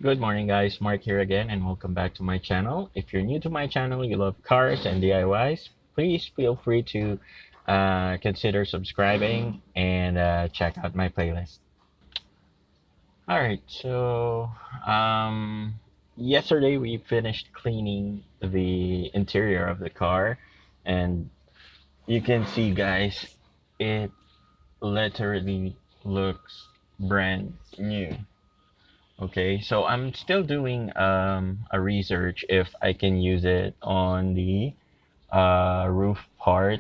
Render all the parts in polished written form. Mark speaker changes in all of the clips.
Speaker 1: Good morning guys, Mark here again and welcome back to my channel. If you're new to my channel, you love cars and DIYs, please feel free to consider subscribing and check out my playlist. Alright, so yesterday we finished cleaning the interior of the car and you can see guys, it literally looks brand new. Okay, so I'm still doing a research if I can use it on the roof part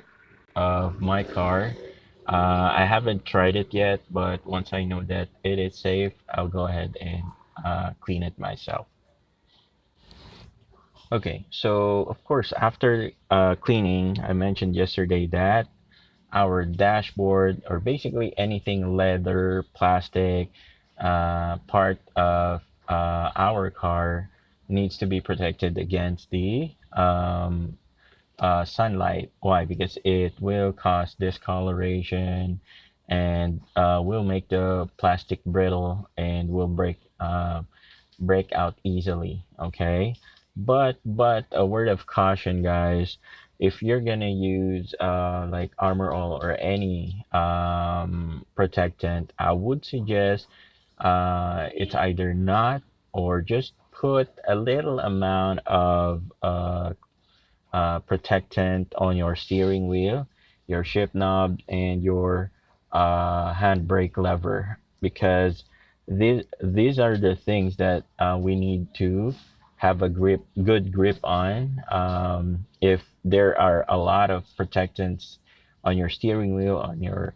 Speaker 1: of my car. I haven't tried it yet, but once I know that it is safe, I'll go ahead and clean it myself. Okay, so of course, after cleaning, I mentioned yesterday that our dashboard, or basically anything leather, plastic, part of our car needs to be protected against the sunlight. Why? Because it will cause discoloration and will make the plastic brittle and will break out easily. Okay, but a word of caution, guys. If you're gonna use like Armor All or any protectant, I would suggest it's either not or just put a little amount of protectant on your steering wheel, your shift knob, and your handbrake lever, because these are the things that we need to have a good grip on. If there are a lot of protectants on your steering wheel, on your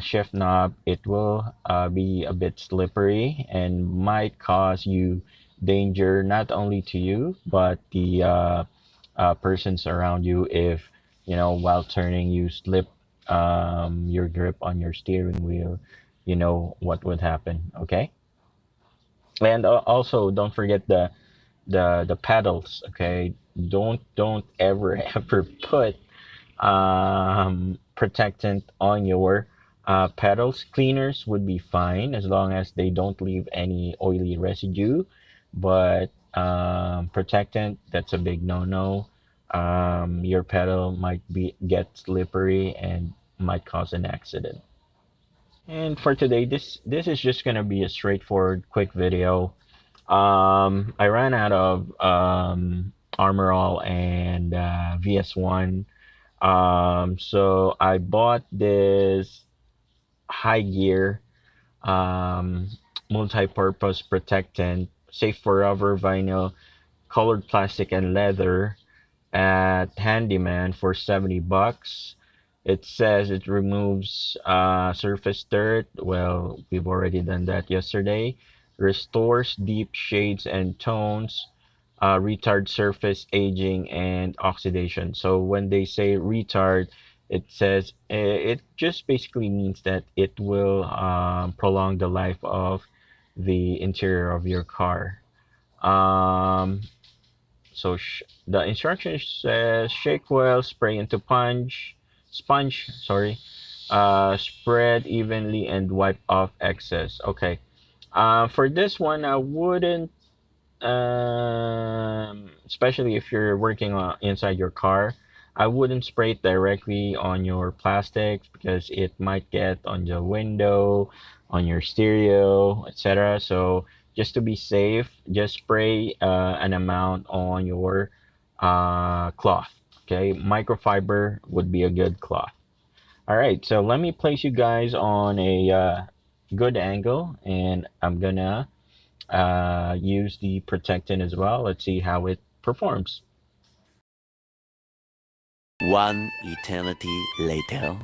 Speaker 1: shift knob, it will be a bit slippery and might cause you danger, not only to you but the persons around you. If while turning you slip your grip on your steering wheel, you know what would happen. Okay, and also don't forget the pedals. Okay, don't ever ever put protectant on your pedals. Cleaners would be fine as long as they don't leave any oily residue, but protectant, that's a big no-no. Your pedal might be get slippery and might cause an accident. And for today, this is just gonna be a straightforward quick video. I ran out of Armor All and VS1. So I bought this high gear um, multi-purpose protectant, safe forever vinyl, colored plastic and leather at Handyman for 70 bucks. It says it removes surface dirt. Well, we've already done that yesterday. Restores deep shades and tones, retard surface aging and oxidation. So when they say retard, it says it just basically means that it will prolong the life of the interior of your car. So the instructions says shake well, spray into sponge, sorry, spread evenly and wipe off excess. Okay. For this one, I wouldn't, especially if you're working on inside your car, I wouldn't spray it directly on your plastics because it might get on the window, on your stereo, etc. So just to be safe, just spray an amount on your cloth. Okay, microfiber would be a good cloth. All right, so let me place you guys on a good angle, and I'm gonna use the protectant as well. Let's see how it performs.
Speaker 2: One eternity later.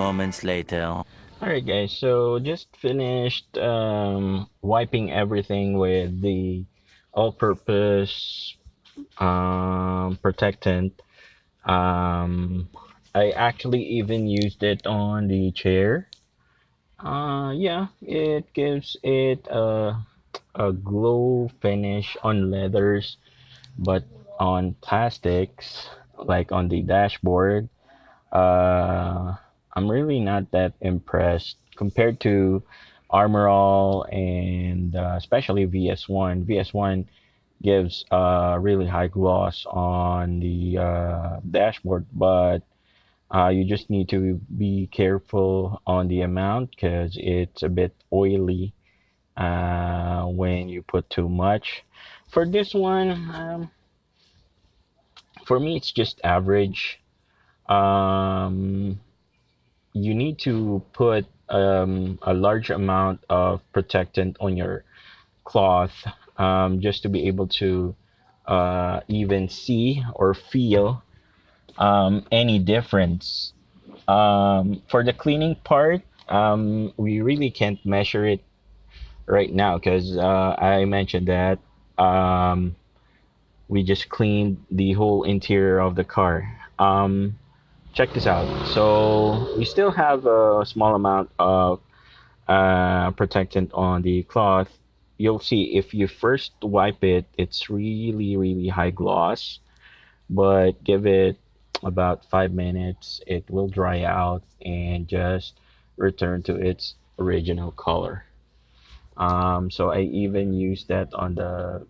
Speaker 2: moments later.
Speaker 1: All right, guys. So just finished wiping everything with the all-purpose protectant. Um, I actually even used it on the chair. Yeah, it gives it a glow finish on leathers, but on plastics, like on the dashboard, uh, I'm really not that impressed compared to Armor All and especially VS1. VS1 gives really high gloss on the dashboard, but you just need to be careful on the amount because it's a bit oily when you put too much. For this one, for me, it's just average. Um, you need to put a large amount of protectant on your cloth just to be able to even see or feel any difference. For the cleaning part, we really can't measure it right now because I mentioned that um, we just cleaned the whole interior of the car. Check this out. So we still have a small amount of protectant on the cloth. You'll see if you first wipe it, it's really, really high gloss, but give it about 5 minutes, it will dry out and just return to its original color. So I even use that on the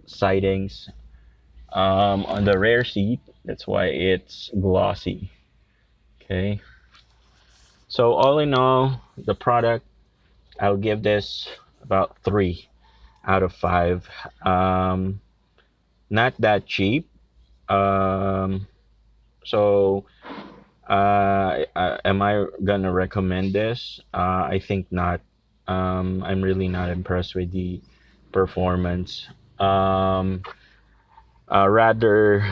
Speaker 1: sidings, on the rear seat. That's why it's glossy. Okay. So all in all, the product, I'll give this about 3 out of 5. Um, Not that cheap. Um, so am I gonna recommend this? I think not. I'm really not impressed with the performance. Um, Rather,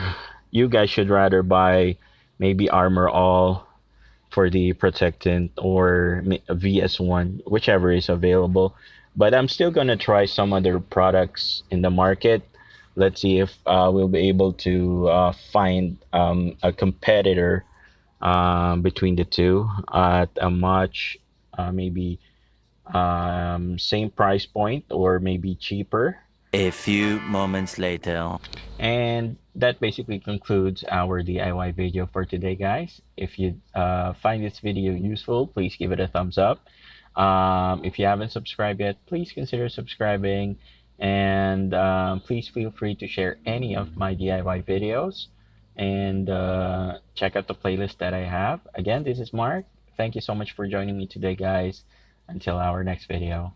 Speaker 1: you guys should rather buy maybe Armor All for the protectant or VS1, whichever is available. But I'm still gonna try some other products in the market. Let's see if we'll be able to find a competitor between the two at a much maybe same price point or maybe cheaper.
Speaker 2: A few moments later.
Speaker 1: And that basically concludes our DIY video for today, guys. If you find this video useful, please give it a thumbs up. If you haven't subscribed yet, please consider subscribing. And please feel free to share any of my DIY videos and check out the playlist that I have. Again, this is Mark. Thank you so much for joining me today, guys. Until our next video.